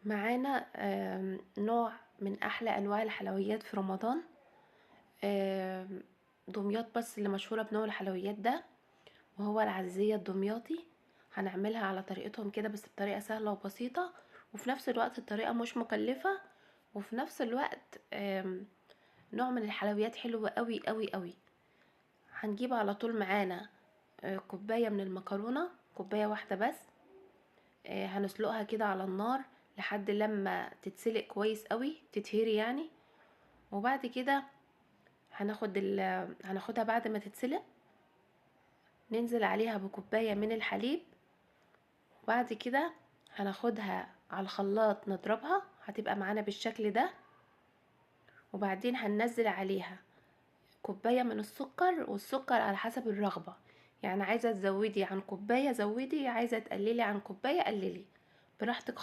معانا نوع من أحلى أنواع الحلويات في رمضان. دمياط بس اللي مشهورة بنوع الحلويات ده، وهو العزية الدمياطي. هنعملها على طريقتهم كده، بس بطريقة سهلة وبسيطة، وفي نفس الوقت الطريقة مش مكلفة، وفي نفس الوقت نوع من الحلويات حلوة قوي قوي قوي. هنجيب على طول معانا كوباية من المكرونة، كوباية واحدة بس. هنسلقها كده على النار لحد لما تتسلق كويس قوي، تتهري يعني. وبعد كده هناخدها بعد ما تتسلق، ننزل عليها بكوباية من الحليب. وبعد كده هناخدها على الخلاط نضربها، هتبقى معانا بالشكل ده. وبعدين هننزل عليها كوباية من السكر، والسكر على حسب الرغبة، يعني عايزة تزودي عن كوباية زودي، عايزة تقللي عن كوباية قللي، براحتك.